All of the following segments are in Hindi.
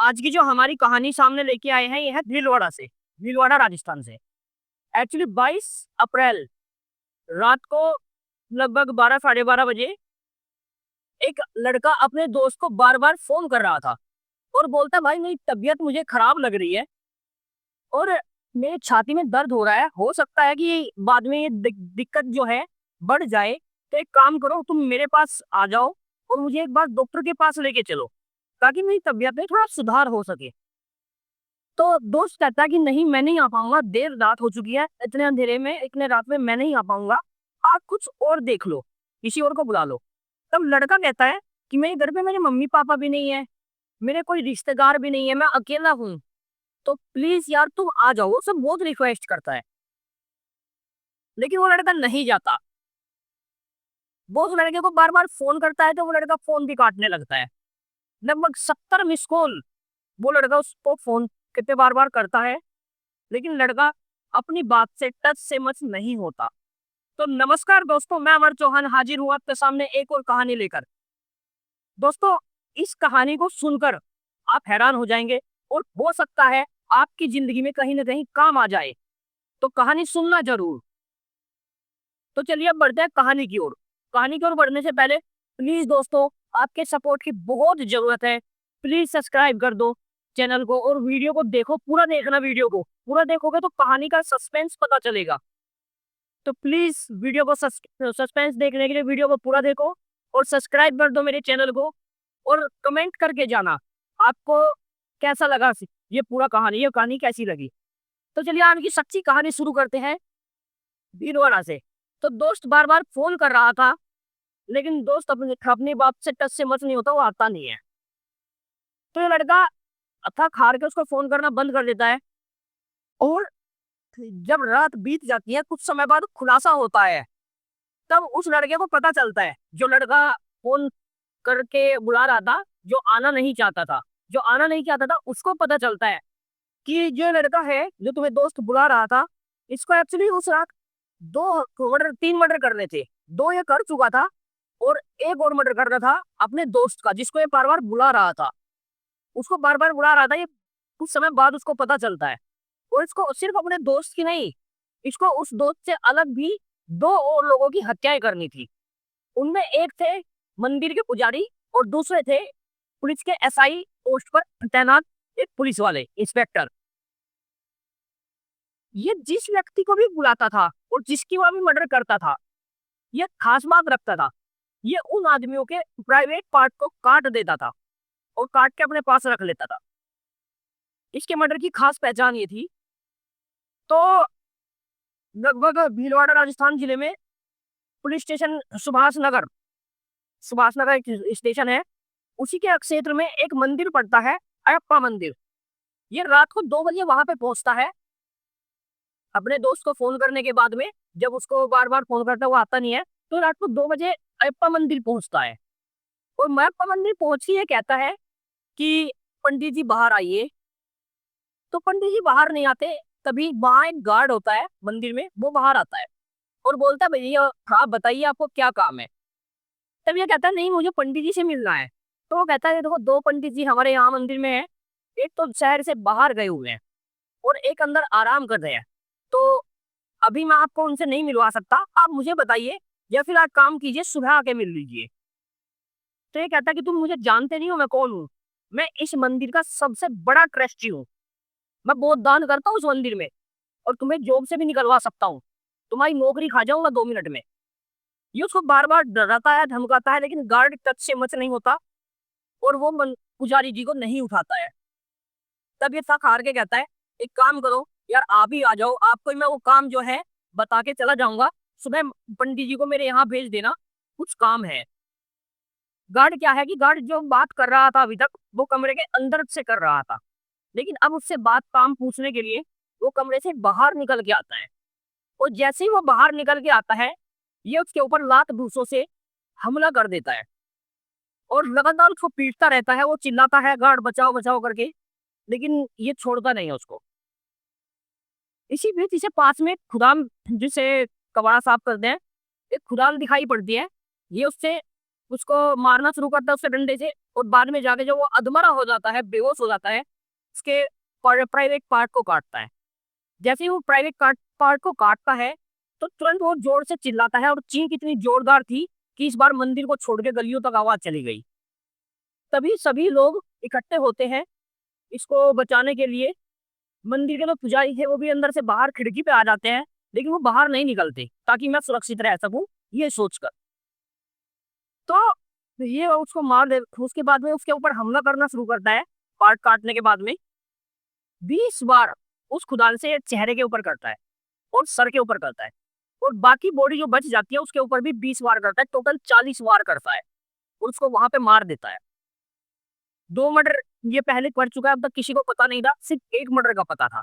आज की जो हमारी कहानी सामने लेके आए हैं ये है भीलवाड़ा से, भीलवाड़ा राजस्थान से। एक्चुअली 22 अप्रैल रात को लगभग 12 साढ़े 12 बजे एक लड़का अपने दोस्त को बार बार फोन कर रहा था और बोलता भाई मेरी तबीयत मुझे खराब लग रही है और मेरी छाती में दर्द हो रहा है, हो सकता है कि बाद में ये दिक्कत जो है बढ़ जाए। तो एक काम करो, तुम मेरे पास आ जाओ और मुझे एक बार डॉक्टर के पास लेके चलो ताकि मेरी तबीयत में थोड़ा सुधार हो सके। तो दोस्त कहता है कि नहीं मैं नहीं आ पाऊंगा, देर रात हो चुकी है, इतने अंधेरे में इतने रात में मैं नहीं आ पाऊंगा, आप कुछ और देख लो, किसी और को बुला लो। तब लड़का कहता है कि मेरे घर पे मेरे मम्मी पापा भी नहीं है, मेरे कोई रिश्तेदार भी नहीं है, मैं अकेला हूँ, तो प्लीज यार तुम आ जाओ। वो सब बहुत रिक्वेस्ट करता है लेकिन वो लड़का नहीं जाता। वो उस लड़के को बार बार फोन करता है तो वो लड़का फोन भी काटने लगता है। लगभग 70 मिस कॉल वो लड़का उसको फोन कितने बार बार करता है लेकिन लड़का अपनी बात से टच से मच नहीं होता। तो नमस्कार दोस्तों, मैं अमर चौहान हाजिर हूँ आपके सामने एक और कहानी लेकर। दोस्तों, इस कहानी को सुनकर आप हैरान हो जाएंगे और हो सकता है आपकी जिंदगी में कहीं ना कहीं काम आ जाए, तो कहानी सुनना जरूर। तो चलिए अब बढ़ते हैं कहानी की ओर। कहानी की ओर बढ़ने से पहले प्लीज दोस्तों, आपके सपोर्ट की बहुत जरूरत है। प्लीज सब्सक्राइब कर दो चैनल को और वीडियो को देखो, पूरा देखना, वीडियो को पूरा देखोगे तो कहानी का सस्पेंस पता चलेगा। तो प्लीज वीडियो को सस्पेंस देखने के लिए वीडियो को पूरा देखो और सब्सक्राइब कर दो मेरे चैनल को और कमेंट करके जाना आपको कैसा लगा ये पूरा कहानी, ये कहानी कैसी लगी। तो चलिए आज की सच्ची कहानी शुरू करते हैं भीलवाड़ा से। तो दोस्त बार बार फोन कर रहा था लेकिन दोस्त अपने अपनी बात से टच से मच नहीं होता, वो आता नहीं है। तो ये लड़का थक हार के उसको फोन करना बंद कर देता है और जब रात बीत जाती है कुछ समय बाद खुलासा होता है। तब उस लड़के को पता चलता है, जो लड़का फोन करके बुला रहा था, जो आना नहीं चाहता था उसको पता चलता है कि जो लड़का है जो तुम्हें दोस्त बुला रहा था, इसको एक्चुअली उस रात दो मर्डर 3 मर्डर करने थे। दो ये कर चुका था और एक और मर्डर करना था अपने दोस्त का जिसको ये बार बार बुला रहा था, उसको बार बार बुला रहा था। ये कुछ समय बाद उसको पता चलता है और इसको सिर्फ अपने दोस्त की नहीं, इसको उस दोस्त से अलग भी दो और लोगों की हत्याएं करनी थी। उनमें एक थे मंदिर के पुजारी और दूसरे थे पुलिस के एसआई पोस्ट पर तैनात एक पुलिस वाले इंस्पेक्टर। ये जिस व्यक्ति को भी बुलाता था और जिसकी वहां भी मर्डर करता था, ये खास बात रखता था, ये उन आदमियों के प्राइवेट पार्ट को काट देता था और काट के अपने पास रख लेता था। इसके मर्डर की खास पहचान ये थी। तो लगभग भीलवाड़ा राजस्थान जिले में पुलिस स्टेशन सुभाष नगर एक स्टेशन है, उसी के क्षेत्र में एक मंदिर पड़ता है, अयप्पा मंदिर। ये रात को 2 बजे वहां पे पहुंचता है अपने दोस्त को फोन करने के बाद में। जब उसको बार बार फोन करता है वो आता नहीं है, तो रात को 2 बजे अयप्पा मंदिर पहुंचता है और अयप्पा मंदिर पहुंच ही ये कहता है कि पंडित जी बाहर आइए। तो पंडित जी बाहर नहीं आते, तभी वहां एक गार्ड होता है मंदिर में, वो बाहर आता है और बोलता है भैया आप बताइए आपको क्या काम है। तब ये कहता है नहीं मुझे पंडित जी से मिलना है। तो वो कहता है देखो 2 पंडित जी हमारे यहाँ मंदिर में है, एक तो शहर से बाहर गए हुए हैं और एक अंदर आराम कर रहे हैं, तो अभी मैं आपको उनसे नहीं मिलवा सकता, आप मुझे बताइए या फिर आप काम कीजिए सुबह आके मिल लीजिए। तो ये कहता है कि तुम मुझे जानते नहीं हो मैं कौन हूँ, मैं इस मंदिर का सबसे बड़ा ट्रस्टी हूँ, मैं बहुत दान करता हूँ उस मंदिर में और तुम्हें जॉब से भी निकलवा सकता हूँ, तुम्हारी नौकरी खा जाऊंगा 2 मिनट में। ये उसको बार बार डराता है धमकाता है लेकिन गार्ड टच से मच नहीं होता और वो पुजारी जी को नहीं उठाता है। तब ये थक हार के कहता है एक काम करो यार आप ही आ जाओ, आपको मैं वो काम जो है बता के चला जाऊंगा, सुबह पंडित जी को मेरे यहाँ भेज देना, कुछ काम है। गार्ड क्या है कि गार्ड जो बात कर रहा था अभी तक वो कमरे के अंदर से कर रहा था, लेकिन अब उससे बात काम पूछने के लिए वो कमरे से बाहर निकल के आता है और जैसे ही वो बाहर निकल के आता है ये उसके ऊपर लात घूंसों से हमला कर देता है और लगातार उसको पीटता रहता है। वो चिल्लाता है गार्ड बचाओ बचाओ करके, लेकिन ये छोड़ता नहीं है उसको। इसी बीच इसे पास में खुदाम जिसे कबाड़ा साफ करते हैं, एक खुदाम दिखाई पड़ती है। ये उससे उसको मारना शुरू करता है उसके डंडे से, और बाद में जाके जब वो अधमरा हो जाता है, बेहोश हो जाता है, उसके प्राइवेट पार्ट को काटता है। जैसे ही वो प्राइवेट पार्ट को काटता है तो तुरंत वो जोर से चिल्लाता है, और चीख इतनी जोरदार थी कि इस बार मंदिर को छोड़ के गलियों तक आवाज चली गई। तभी सभी लोग इकट्ठे होते हैं इसको बचाने के लिए। मंदिर के जो पुजारी थे वो भी अंदर से बाहर खिड़की पे आ जाते हैं, लेकिन वो बाहर नहीं निकलते ताकि मैं सुरक्षित रह सकूं, ये सोचकर। तो ये उसको मार दे, उसके बाद में उसके ऊपर हमला करना शुरू करता है। पार्ट काटने के बाद में 20 बार उस खुदान से चेहरे के ऊपर करता है और सर के ऊपर करता है, और बाकी बॉडी जो बच जाती है उसके ऊपर भी 20 बार करता है, टोटल 40 बार करता है, और उसको वहां पे मार देता है। 2 मर्डर ये पहले कर चुका है, अब तक किसी को पता नहीं था, सिर्फ एक मर्डर का पता था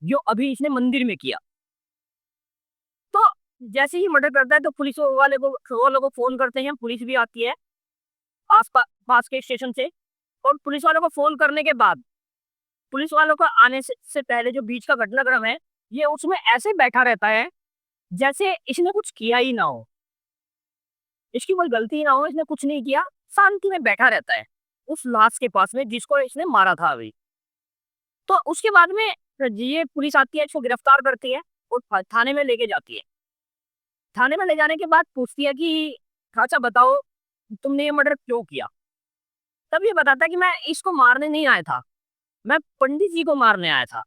जो अभी इसने मंदिर में किया। तो जैसे ही मर्डर करता है तो पुलिस वालों को फोन करते हैं, पुलिस भी आती है आस पास के स्टेशन से। और पुलिस वालों को फोन करने के बाद पुलिस वालों का आने से पहले जो बीच का घटनाक्रम है, ये उसमें ऐसे बैठा रहता है जैसे इसने कुछ किया ही ना हो, इसकी कोई गलती ही ना हो, इसने कुछ नहीं किया, शांति में बैठा रहता है उस लाश के पास में जिसको इसने मारा था अभी। तो उसके बाद में ये पुलिस आती है, इसको गिरफ्तार करती है और थाने में लेके जाती है। थाने में ले जाने के बाद पूछती है कि अच्छा बताओ तुमने ये मर्डर क्यों किया। तब ये बताता है कि मैं इसको मारने नहीं आया था, मैं पंडित जी को मारने आया था।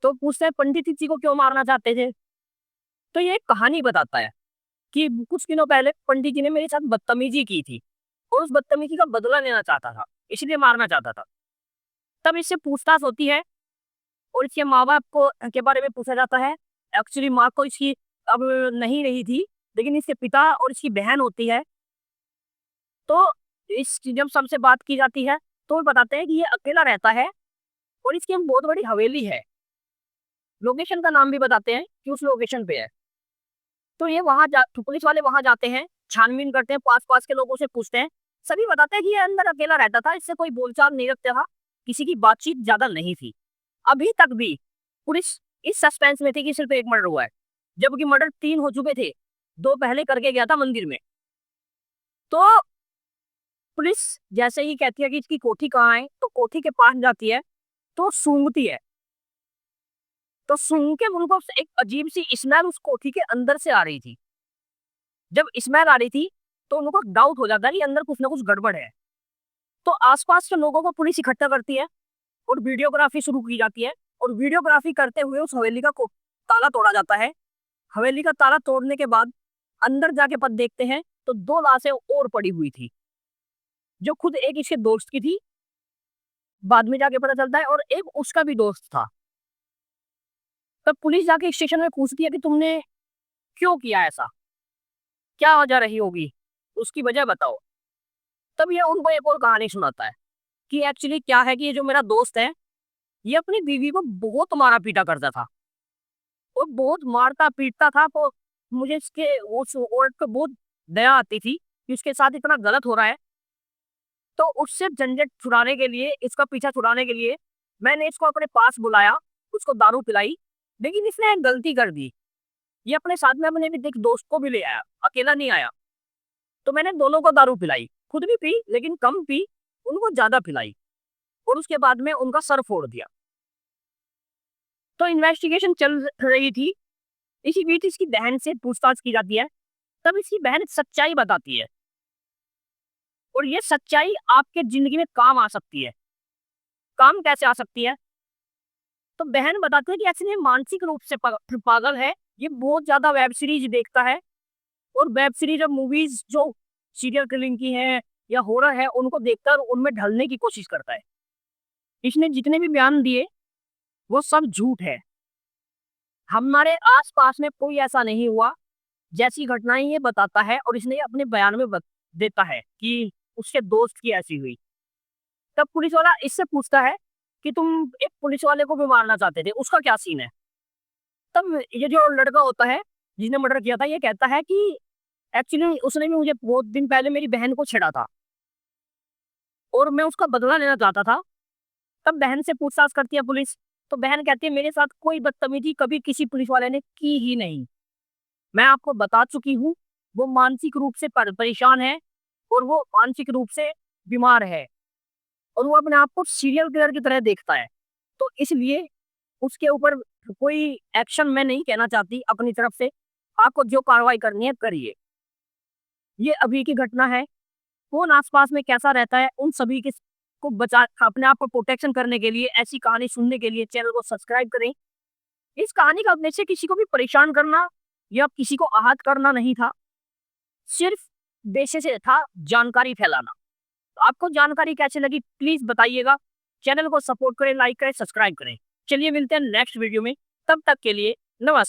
तो पूछते हैं पंडित जी को क्यों मारना चाहते थे। तो ये एक कहानी बताता है कि कुछ दिनों पहले पंडित जी ने मेरे साथ बदतमीजी की थी, और उस बदतमीजी का बदला लेना चाहता था, इसलिए मारना चाहता था। तब इससे पूछताछ होती है और इसके माँ बाप को के बारे में पूछा जाता है। एक्चुअली माँ को इसकी अब नहीं रही थी, लेकिन इसके पिता और इसकी बहन होती है। तो इस जब सबसे बात की जाती है तो वो बताते हैं कि ये अकेला रहता है और इसकी हम बहुत बड़ी हवेली है। लोकेशन का नाम भी बताते हैं कि उस लोकेशन पे है। तो ये तो पुलिस वाले वहां जाते हैं, छानबीन करते हैं, पास पास के लोगों से पूछते हैं। सभी बताते हैं कि ये अंदर अकेला रहता था, इससे कोई बोलचाल नहीं रखता था, किसी की बातचीत ज्यादा नहीं थी। अभी तक भी पुलिस इस सस्पेंस में थी कि सिर्फ एक मर्डर हुआ है, जबकि मर्डर 3 हो चुके थे, 2 पहले करके गया था मंदिर में। तो पुलिस जैसे ही कहती है कि इसकी कोठी कहाँ है, तो कोठी के पास जाती है तो सूंघती है। तो सूंघ के उनको एक अजीब सी स्मेल उस कोठी के अंदर से आ रही थी। जब स्मेल आ रही थी तो उनको डाउट हो जाता है कि अंदर कुछ ना कुछ गड़बड़ है। तो आसपास के लोगों को पुलिस इकट्ठा करती है और वीडियोग्राफी शुरू की जाती है, और वीडियोग्राफी करते हुए उस हवेली का ताला तोड़ा जाता है। हवेली का ताला तोड़ने के बाद अंदर जाके पत देखते हैं तो 2 लाशें और पड़ी हुई थी, जो खुद एक इसके दोस्त की थी, बाद में जाके पता चलता है, और एक उसका भी दोस्त था। तब पुलिस जाके स्टेशन में पूछती है कि तुमने क्यों किया ऐसा, क्या वजह रही होगी, उसकी वजह बताओ। तब ये उनको एक और कहानी सुनाता है कि एक्चुअली क्या है कि ये जो मेरा दोस्त है, ये अपनी बीवी को बहुत मारा पीटा करता था, और बहुत मारता पीटता था। तो मुझे इसके उस औरत पे बहुत दया आती थी कि उसके साथ इतना गलत हो रहा है। तो उससे झंझट छुड़ाने के लिए, इसका पीछा छुड़ाने के लिए मैंने इसको अपने पास बुलाया, उसको दारू पिलाई। लेकिन इसने एक गलती कर दी, ये अपने साथ में अपने एक दोस्त को भी ले आया, अकेला नहीं आया। तो मैंने दोनों को दारू पिलाई, खुद भी पी लेकिन कम पी, उनको ज्यादा पिलाई, और उसके बाद में उनका सर फोड़ दिया। तो इन्वेस्टिगेशन चल रही थी, इसी बीच इसकी बहन से पूछताछ की जाती है। तब इसकी बहन सच्चाई बताती है, और ये सच्चाई आपके जिंदगी में काम आ सकती है। काम कैसे आ सकती है? तो बहन बताती है कि एक्चुअली मानसिक रूप से पागल है, ये बहुत ज्यादा वेब सीरीज देखता है, और वेब सीरीज और मूवीज जो सीरियल किलिंग की है या हॉरर है उनको देखकर उनमें ढलने की कोशिश करता है। इसने जितने भी बयान दिए वो सब झूठ है। हमारे आसपास में कोई ऐसा नहीं हुआ जैसी घटनाएं ये बताता है, और इसने अपने बयान में देता है कि उसके दोस्त की ऐसी हुई। तब पुलिस वाला इससे पूछता है कि तुम एक पुलिस वाले को भी मारना चाहते थे, उसका क्या सीन है। तब ये जो लड़का होता है जिसने मर्डर किया था, ये कहता है कि एक्चुअली उसने भी मुझे बहुत दिन पहले मेरी बहन को छेड़ा था, और मैं उसका बदला लेना चाहता था। तब बहन से पूछताछ करती है पुलिस, तो बहन कहती है मेरे साथ कोई बदतमीजी कभी किसी पुलिस वाले ने की ही नहीं, मैं आपको बता चुकी हूँ, वो मानसिक रूप से परेशान है और वो मानसिक रूप से बीमार है और वो अपने आप को सीरियल किलर की तरह देखता है। तो इसलिए उसके ऊपर कोई एक्शन मैं नहीं कहना चाहती अपनी तरफ से। आपको जो कार्रवाई करनी है करिए। ये अभी की घटना है। कौन आसपास में कैसा रहता है उन सभी के को बचा अपने आप को प्रोटेक्शन करने के लिए ऐसी कहानी सुनने के लिए चैनल को सब्सक्राइब करें। इस कहानी का उद्देश्य किसी को भी परेशान करना या किसी को आहत करना नहीं था, सिर्फ उद्देश्य से था जानकारी फैलाना। तो आपको जानकारी कैसे लगी प्लीज बताइएगा। चैनल को सपोर्ट करें, लाइक करें, सब्सक्राइब करें। चलिए मिलते हैं नेक्स्ट वीडियो में, तब तक के लिए नमस्कार।